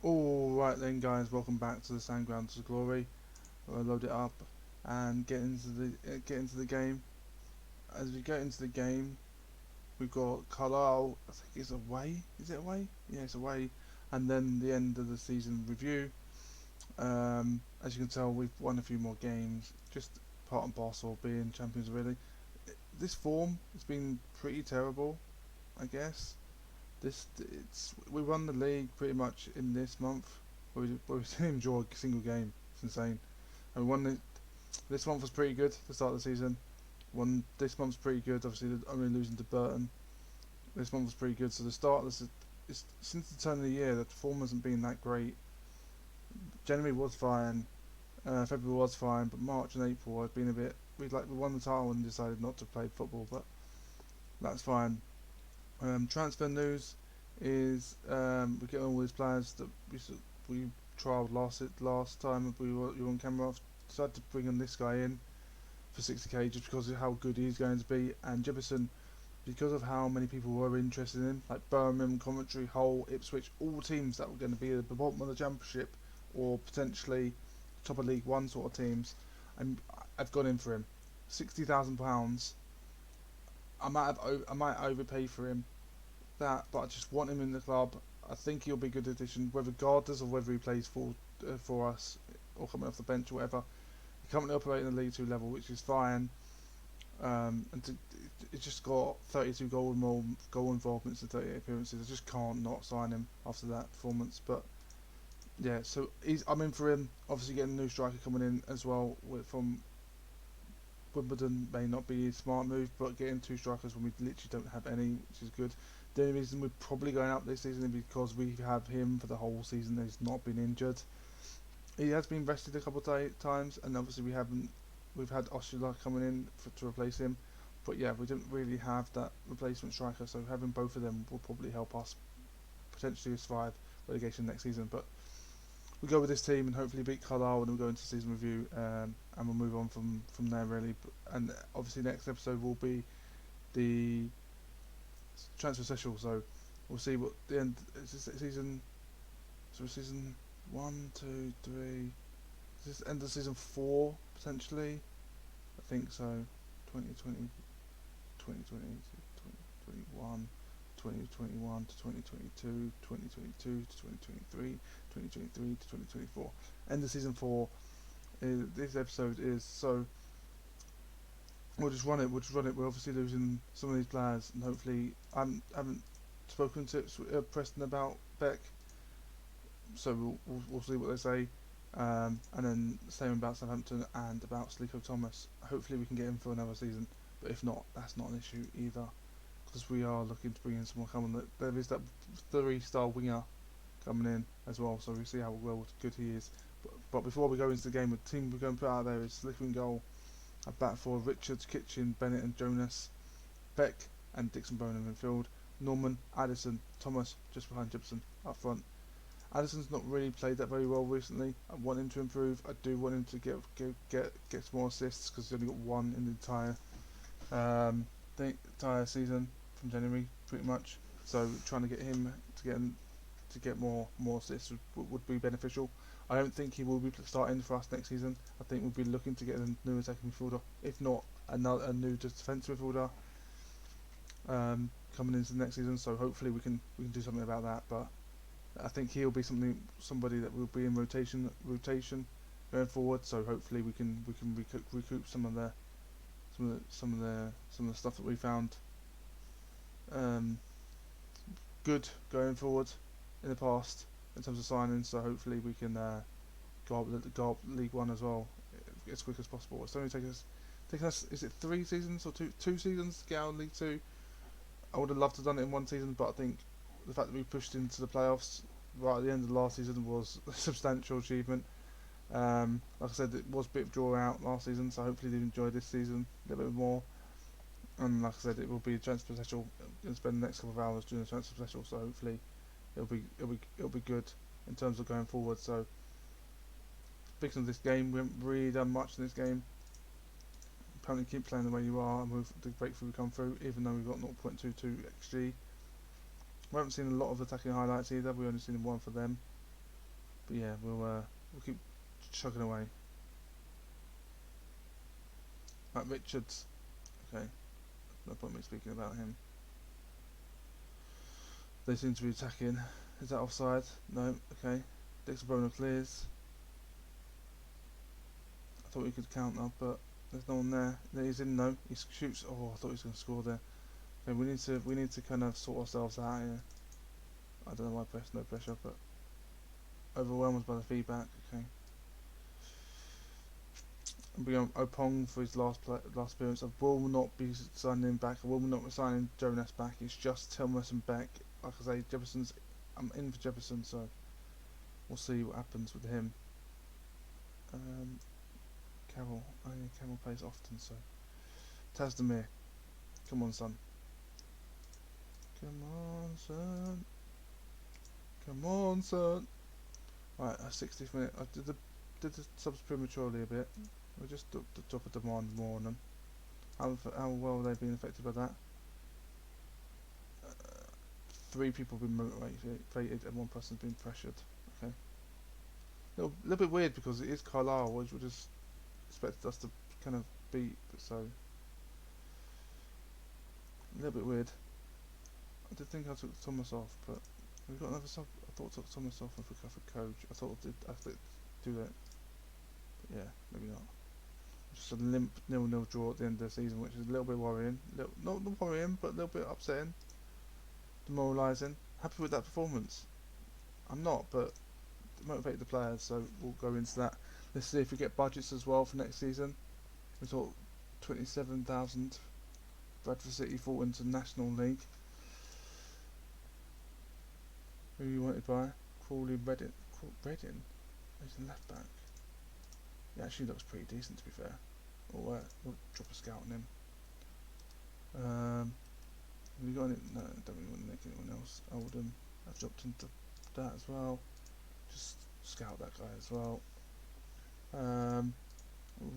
Alright then guys, welcome back to the Sandgrounders glory. We'll load it up and get into the game. As we get into the game, we've got Carlisle, I think it's away. Is it away? Yeah, it's away. And then the end of the season review. As you can tell, we've won a few more games, just part and parcel of being champions really. This form has been pretty terrible, I guess. We won the league pretty much in this month. We didn't even draw a single game. It's insane. And we won this month was pretty good to start the season. This month's pretty good. Obviously, only losing to Burton. This month was pretty good. So the start of since the turn of the year, the form hasn't been that great. January was fine. February was fine, but March and April have been a bit. We won the title and decided not to play football, but that's fine. Transfer news is we're getting all these players that we trialled last time you were on camera. I've decided to bring in this guy in for 60k just because of how good he's going to be, and Jefferson because of how many people were interested in him, like Birmingham, Coventry, Hull, Ipswich, all teams that were going to be at the bottom of the Championship or potentially top of League One sort of teams. I've gone in for him, £60,000. I might overpay for him, but I just want him in the club. I think he'll be a good addition, regardless of whether he plays for us or coming off the bench or whatever. He's currently operating at the League Two level, which is fine. He's just got 32 goal involvements and 38 appearances. I just can't not sign him after that performance. But yeah, so I'm in for him. Obviously, getting a new striker coming in as well from Wimbledon may not be a smart move, but getting two strikers when we literally don't have any, which is good. The only reason we're probably going up this season is because we have him for the whole season. He's not been injured. He has been rested a couple of times, and obviously we haven't. We've had Osula coming in to replace him, but yeah, we didn't really have that replacement striker. So having both of them will probably help us potentially survive relegation next season. But we'll go with this team and hopefully beat Carlisle, and we'll go into season review, and we'll move on from there really. And obviously next episode will be the transfer special, so we'll see what the end season. So season 1, 2, 3. Is this end of season 4 potentially? I think so. 2020, 2020, 2021, 2021 to 2022, 2022 to 2023, 2023 to 2024. End of season 4. This episode is so. We'll just run it. We're obviously losing some of these players, and hopefully I haven't spoken to Preston about Beck, so we'll see what they say. And then same about Southampton and about Sliko Thomas. Hopefully we can get him for another season, but if not, that's not an issue either, because we are looking to bring in someone coming. There is that 3-star winger coming in as well, so we see how good he is. But before we go into the game, the team we're going to put out there is Sliko in goal. A back for Richards, Kitchen, Bennett and Jonas, Beck and Dixon Bone in midfield, Norman, Addison, Thomas just behind Gibson up front. Addison's not really played that very well recently. I want him to improve. I do want him to get some more assists because he's only got one in the entire season from January pretty much. So trying to get him to get more assists would be beneficial. I don't think he will be starting for us next season. I think we'll be looking to get a new attacking midfielder, if not a new defensive midfielder coming into the next season. So hopefully we can do something about that. But I think he'll be somebody that will be in rotation going forward. So hopefully we can recoup some of the stuff that we found good going forward in the past in terms of signings. So hopefully we can go up League One as well as quick as possible. It's only taken us is it 3 seasons or two seasons to get out of League Two? I would have loved to have done it in one season, but I think the fact that we pushed into the playoffs right at the end of the last season was a substantial achievement. Like I said, it was a bit of draw out last season, so hopefully they enjoy this season a little bit more. And like I said, it will be a transfer special. I'm going to spend the next couple of hours doing a transfer special, so hopefully it'll be good in terms of going forward. So speaking of this game, we haven't really done much in this game. Apparently keep playing the way you are and the breakthrough will come through, even though we've got 0.22 XG. We haven't seen a lot of attacking highlights either. We've only seen one for them. But yeah, we'll keep chugging away. Right, Richards. Okay, no point me speaking about him. They seem to be attacking. Is that offside? No. Okay. Dexter Bono clears. I thought we could counter, but there's no one there. He's in though. He shoots. Oh, I thought he was going to score there. Okay, we need to kind of sort ourselves out here. I don't know why no pressure, but overwhelmed by the feedback. Okay. And we have Opong for his last appearance. I will not be signing him back. I will not be signing Jonas back. It's just Thomas and Beck. Like I say, Jefferson's. I'm in for Jefferson, so we'll see what happens with him. Carroll. Oh yeah, Carroll plays often, so Tazdemir. Come on, son. Come on, son. Come on, son. Right, 60th minute. I did the subs prematurely a bit. We just drop a demand more on them. How well they've been affected by that? 3 people have been motivated and 1 person's been pressured. Okay. Little bit weird because it is Carlisle, which would just expected us to kind of beat, so a little bit weird. I did think I took Thomas off, but we've got another sub. I thought I took Thomas off and for coach. I thought I did do that, but yeah, maybe not. Just a limp 0-0 draw at the end of the season, which is a little bit worrying. Not worrying, but a little bit upsetting, demoralising. Happy with that performance? I'm not, but it motivated the players, so we'll go into that. Let's see if we get budgets as well for next season. We thought 27,000. Bradford City fought into National League. Who you wanted by? Crawley Reddin. He's a left back. He actually looks pretty decent, to be fair. We'll drop a scout on him. Have we got any? No, I don't really want to make anyone else. Oldham. I've dropped into that as well. Just scout that guy as well.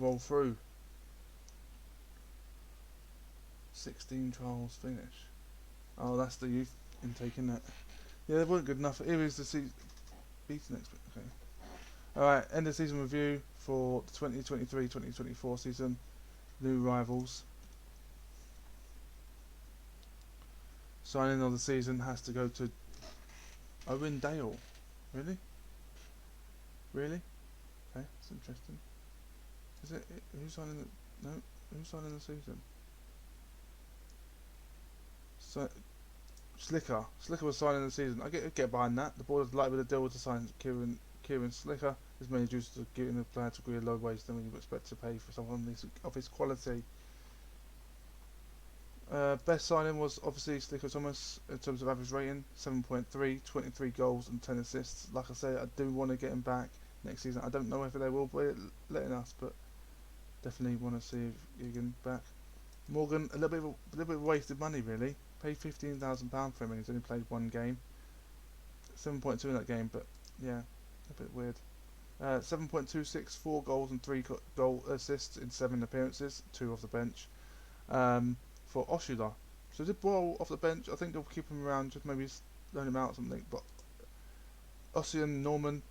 Roll through. 16 trials finish. Oh, that's the youth intake, isn't it? Yeah, they weren't good enough. Here is the beaten next week. Okay. Alright, end of season review for the 2023-2024 season. New rivals. Signing of the season has to go to Owen Dale. Really? Really? Okay, that's interesting. Is it? Who's signing the? No, who's signing the season? So, Slicker was signing the season. I get behind that. The board is likely with a deal to sign Kieran Slicker. Is mainly due to giving the player to agree a low wage than we would expect to pay for someone of his quality. Best signing was obviously Slicker Thomas in terms of average rating, 7.3, 23 goals and 10 assists. Like I say, I do want to get him back next season. I don't know whether they will be letting us, but definitely want to see if he can back. Morgan, a little bit of wasted money really. Paid £15,000 for him and he's only played 1 game. 7.2 in that game, but yeah, a bit weird. 7.26, 4 goals and 3 goal assists in 7 appearances, 2 off the bench. For Oshula. So did Boyle off the bench. I think they'll keep him around, just maybe loan him out or something. But Ossian Norman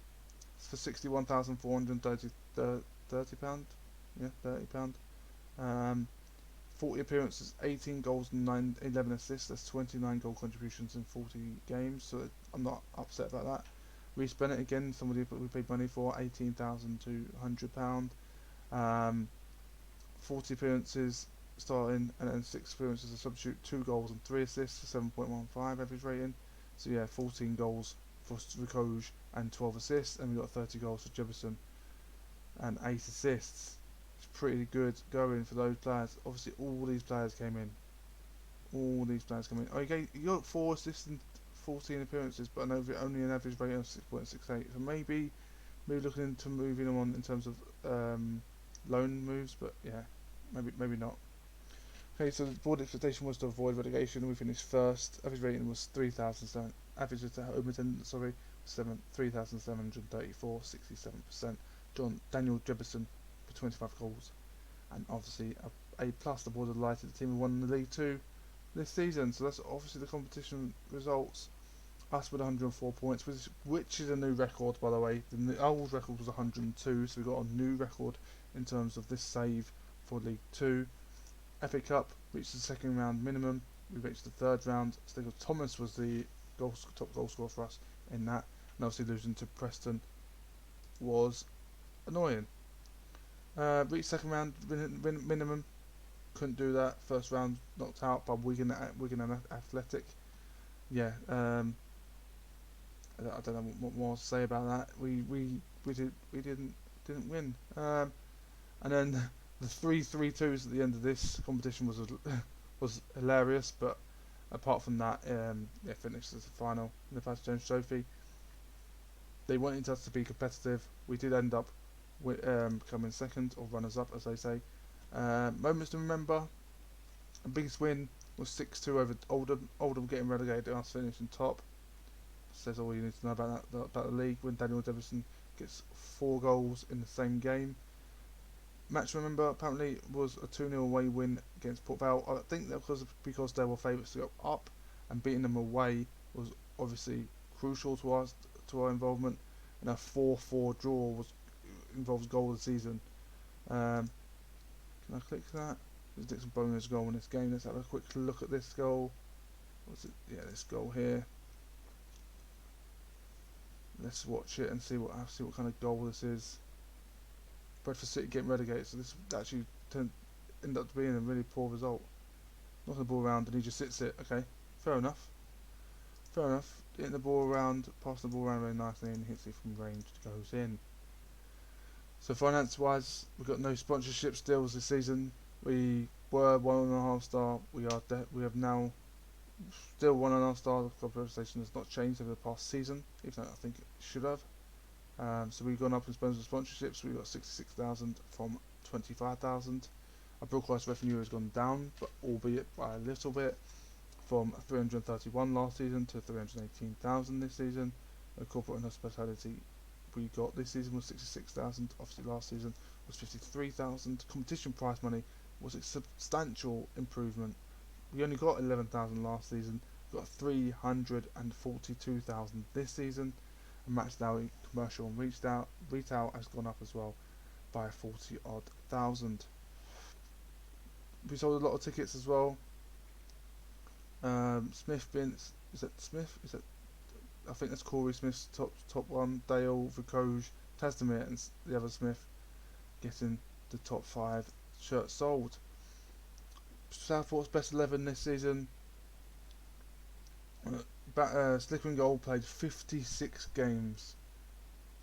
for £61,430. £30. Yeah, £30. 40 appearances, 18 goals and 11 assists. That's 29 goal contributions in 40 games. So I'm not upset about that. Reece Bennett again, somebody we paid money for, £18,200. 40 appearances starting and then 6 appearances as a substitute, 2 goals and 3 assists, 7.15 average rating. So yeah, 14 goals for Ricoj and 12 assists, and we got 30 goals for Jefferson and 8 assists. It's pretty good going for those players. Obviously all these players came in. Oh, he got 4 assists and 14 appearances, but only an average rating of 6.68. So maybe looking into moving them on in terms of loan moves, but yeah, maybe not. Okay, so the board expectation was to avoid relegation. We finished first. Average rating was 3,007. Average home attendance, 3,734, 67%. Daniel Jefferson for 25 goals, and obviously a plus. The board are delighted the team have won the League 2 this season. So that's obviously the competition results. us with 104 points, which is a new record, by the way. The old record was 102, so we got a new record in terms of this save for League 2. FA Cup reached the second round minimum. We reached the third round. Still, Thomas was the top goal scorer for us in that, and obviously losing to Preston was annoying. Reached second round minimum. Couldn't do that. First round knocked out by Wigan Athletic. Yeah, I don't know what more to say about that. We didn't win. And then the 3-3-2s at the end of this competition was hilarious. But apart from that, finished as the final in the Pat Jones Trophy. They wanted us to be competitive. We did end up coming second, or runners up, as they say. Moments to remember. The biggest win was 6-2 over Oldham. Oldham getting relegated, us finishing top. Says all you need to know about the league. When Daniel Deverson gets 4 goals in the same game. Match to remember apparently was a 2-0 away win against Port Vale. I think that because they were favourites to go up, and beating them away was obviously crucial to our involvement. And a 4-4 draw involves goal of the season. Can I click that? There's Dixon Bonner's goal in this game. Let's have a quick look at this goal. What's it? Yeah, this goal here. Let's watch it and see what kind of goal this is. Bradford City getting relegated, so this actually ended up being a really poor result. Knocking the ball around and he just sits it. Okay, fair enough. Hitting the ball around, passing the ball around very nicely, and hits it from range. Goes in. So finance-wise, we've got no sponsorship deals this season. We were 1.5 star. We have now still 1.5 star. The club reputation has not changed over the past season, even though I think it should have. So we've gone up in terms of sponsorships. We've got 66,000 from 25,000. Our broadcast revenue has gone down, but albeit by a little bit, from 331 last season to 318,000 this season. The corporate and hospitality we got this season was 66,000. Obviously last season was 53,000. Competition prize money was a substantial improvement. We only got 11,000 last season. We got 342,000 this season. And match value, commercial and retail has gone up as well by 40-odd thousand. We sold a lot of tickets as well. Smith Vince, is that Smith? Is that? I think that's Corey Smith's top one. Dale, Vicoj, Tasdemir, and the other Smith getting the top 5 shirts sold. Southport's best 11 this season. Slipper and Goal played 56 games.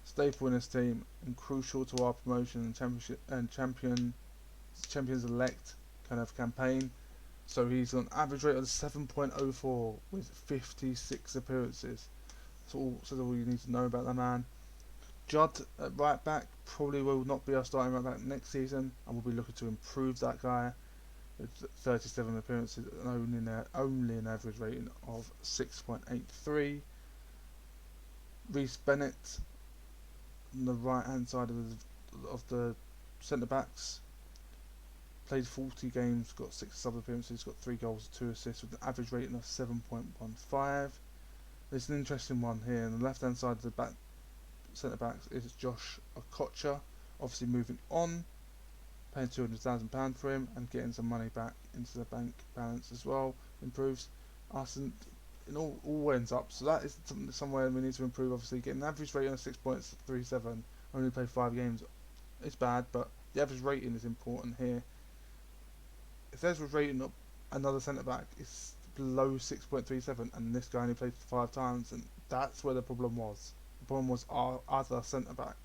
Staple in his team and crucial to our promotion and championship and champions elect kind of campaign. So he's on average rate of 7.04 with 56 appearances. That's all you need to know about that man. Judd at right back probably will not be our starting right back next season, and we'll be looking to improve that guy. With 37 appearances and only an average rating of 6.83. Reece Bennett on the right hand side of the centre backs played 40 games, got 6 sub appearances, got 3 goals, 2 assists with an average rating of 7.15. There's an interesting one here. On the left hand side of the back centre backs is Josh Okocha, obviously moving on. Paying £200,000 for him and getting some money back into the bank balance as well improves us, and it all ends up. So that is somewhere we need to improve. Obviously, getting an average rating of 6.37. Only played 5 games. It's bad, but the average rating is important here. If there's a rating up another centre back, it's below 6.37, and this guy only played 5 times, and that's where the problem was. The problem was our other centre back.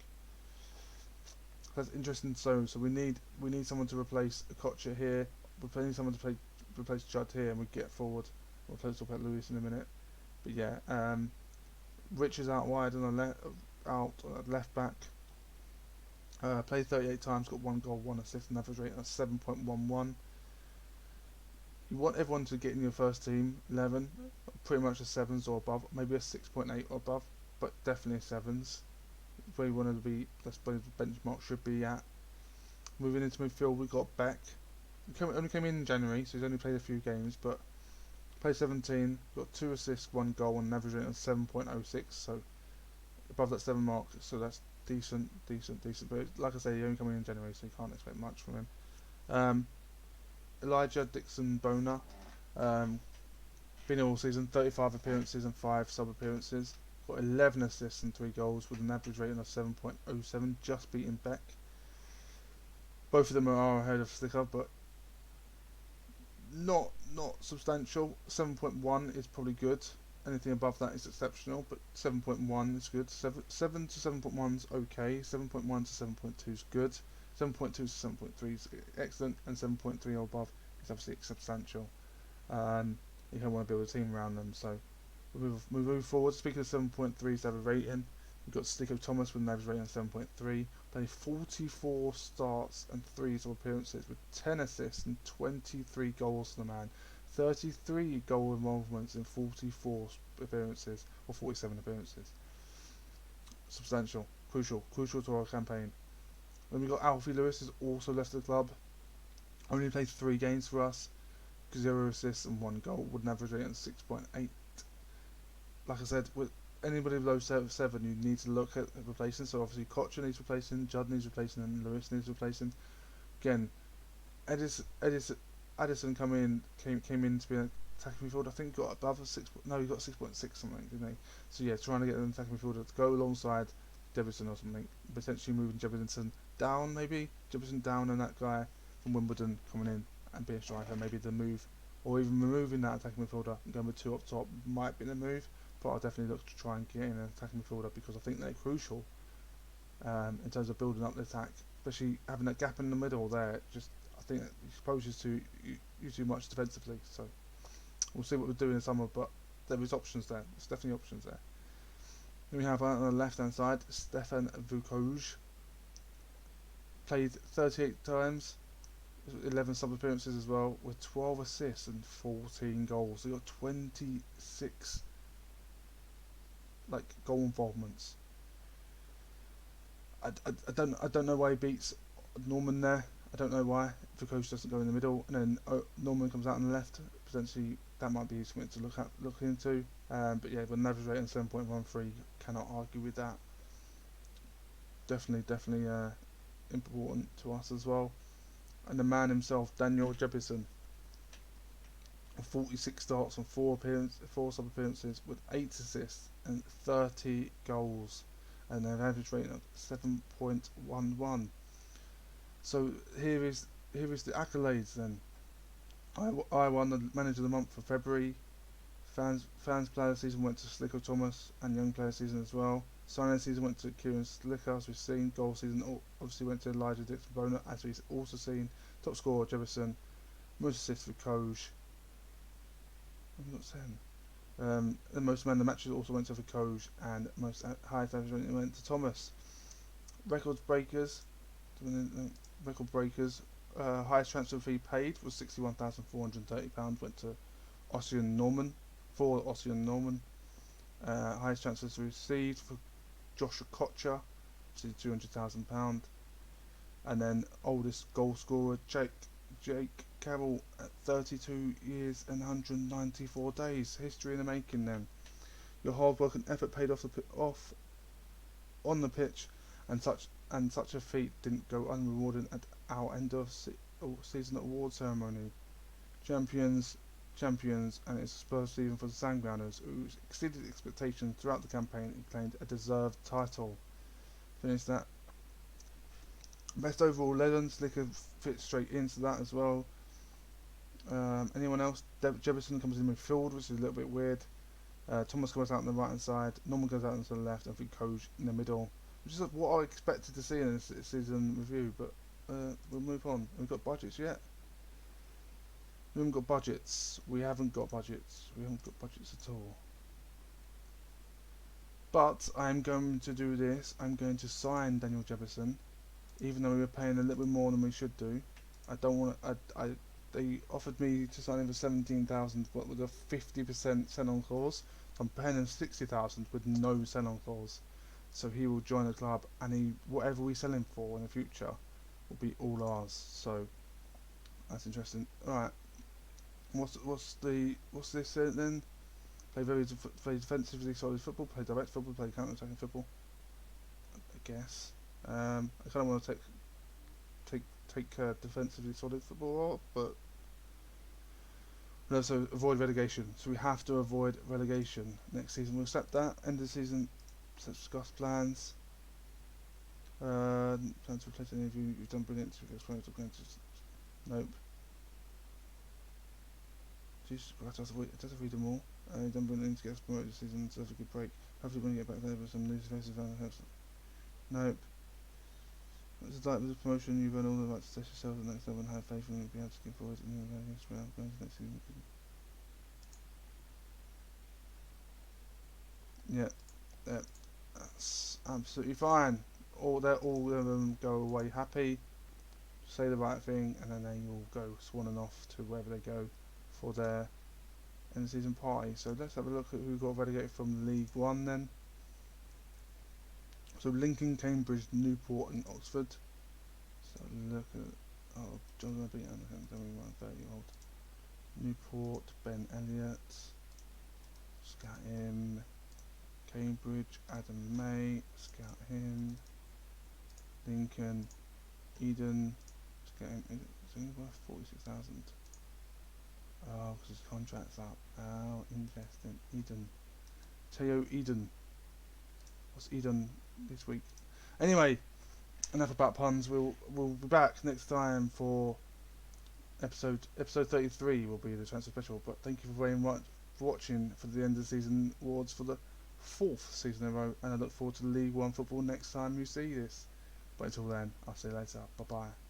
That's interesting. So we need someone to replace Okocha here. We're need someone to replace Judd here, and we get forward. We'll talk about Lewis in a minute. But yeah, Rich is out wide on the left back. Played 38 times, got 1 goal, 1 assist, an average rating of 7.11. You want everyone to get in your first team 11, pretty much a 7s or above, maybe a 6.8 or above, but definitely a 7s. Where you want to be, that's where the benchmark should be at. Moving into midfield, we got Beck. Only came in January, so he's only played a few games, but Play 17, got 2 assists, 1 goal, and an average rating of 7.06. So above that 7 mark. So that's decent. But like I say, he only coming in January, so you can't expect much from him. Elijah Dixon Boner, been here all season, 35 appearances and 5 sub appearances. Got 11 assists and 3 goals with an average rating of 7.07, just beating Beck. Both of them are ahead of Slicker, but not substantial. 7.1 is probably good. Anything above that is exceptional, but 7.1 is good. 7 to 7.1 is okay. 7.1 to 7.2 is good. 7.2 to 7.3 is excellent, and 7.3 or above is obviously substantial. You don't want to build a team around them, so we move forward. Speaking of 7.3s to have a rating, we've got Slicko Thomas with an average rating of 7.3. Played 44 starts and 3 sub appearances with 10 assists and 23 goals for the man. 33 goal involvements in 44 appearances, or 47 appearances. Substantial, crucial to our campaign. Then we got Alfie Lewis, has also left the club. Only played 3 games for us, 0 assists and 1 goal, with an average rating of 6.8. Like I said, with anybody below 7, you need to look at replacing. So obviously Kocher needs replacing, Judd needs replacing, and Lewis needs replacing. Again, Addison came in to be an attacking midfielder. I think got above a 6. No, he got 6.6 something, didn't he? So yeah, trying to get an attacking midfielder to go alongside Jefferson or something. Potentially moving Jefferson down, maybe Jefferson down, and that guy from Wimbledon coming in and be a striker. Maybe the move, or even removing that attacking midfielder and going with 2 up top might be the move. But I'll definitely look to try and get in an attacking midfielder because I think they're crucial in terms of building up the attack, especially having that gap in the middle there. I think it exposes you too much defensively. So we'll see what we do in the summer, but there is options there. There's definitely options there. Then we have on the left hand side Stefan Vukoj. Played 38 times, 11 sub appearances as well, with 12 assists and 14 goals. He got 26 goal involvements. I don't know why he beats Norman there. I don't know why Vukoj doesn't go in the middle, and then Norman comes out on the left. Potentially that might be something to look into. But yeah, with an average rating 7.13, cannot argue with that. Definitely important to us as well. And the man himself, Daniel Jebison, 46 starts and 4 sub appearances with 8 assists and 30 goals, and an average rating of 7.11. So here is the accolades then. I won the Manager of the Month for February. Fans Player of the Season went to Slicker Thomas, and Young Player of the Season as well. Signing Season went to Kieran Slicker, as we've seen. Goal Season obviously went to Elijah Dixon Boner, as we've also seen. Top scorer Jefferson. Most assists for Vukoj. I'm not saying. The most man of the matches also went to Vukoj, and most highest average rating went to Thomas. Record breakers. Highest transfer fee paid was £61,430. Went to Ossian Norman. Highest transfers received for Joshua Kocher, £200,000. And then oldest goal scorer Jake Carroll at 32 years and 194 days. History in the making then. Your hard work and effort paid off on the pitch, and such a feat didn't go unrewarded at our end of season award ceremony. Champions, and it's a Spurs season for the Sandgrounders, who exceeded expectations throughout the campaign and claimed a deserved title. Finished that. Best overall legend, Slicker fits straight into that as well. Anyone else? Jefferson comes in midfield, which is a little bit weird. Thomas goes out on the right hand side. Norman goes out onto the left. I think Vukoj in the middle, which is what I expected to see in this season review. But we'll move on. We've got budgets yet. We haven't got budgets. We haven't got budgets at all. But I'm going to do this. I'm going to sign Daniel Jefferson, even though we were paying a little bit more than we should do. I don't want to. They offered me to sign him for 17,000, but with a 50% sell-on clause. I'm paying him 60,000 with no sell-on clause. So he will join the club, and whatever we sell him for in the future will be all ours. So that's interesting. All right. What's this then? Play defensively solid football. Play direct football. Play counter-attacking football. I guess. I kind of want to take defensively solid football, but no. So avoid relegation. So we have to avoid relegation next season. We'll accept that. End of the season. Let's discuss plans. Plans to replace any of you. You've done brilliant. Nope. Jeez, I just read them all. You've done brilliant to get us promoted this season. Deserve a good break. Hopefully when you get back there with some news faces around the house. Nope. It's a with the promotion, you've earned all the right to test yourself at the next level and have faith in you'll be able to get forward and you'll going to next season. Yeah, yeah, that's absolutely fine. All of them go away happy, say the right thing, and then they all go swanning off to wherever they go for their end of season party. So let's have a look at who got relegated from League One then. So Lincoln, Cambridge, Newport, and Oxford. So look at John going to beat Anakin, 30-year-old. Newport, Ben Elliott. Scout him. Cambridge, Adam May. Scout him. Lincoln, Eden. Scout him. Is he worth 46,000? Oh, because his contract's up. Oh, interesting. Eden. Teo Eden. What's Eden this week? Anyway, enough about puns. We'll be back next time for episode 33 will be the transfer special. But thank you very much for watching for the end of the season awards for the 4th season in a row, and I look forward to League One football next time you see this. But until then, I'll see you later. Bye bye.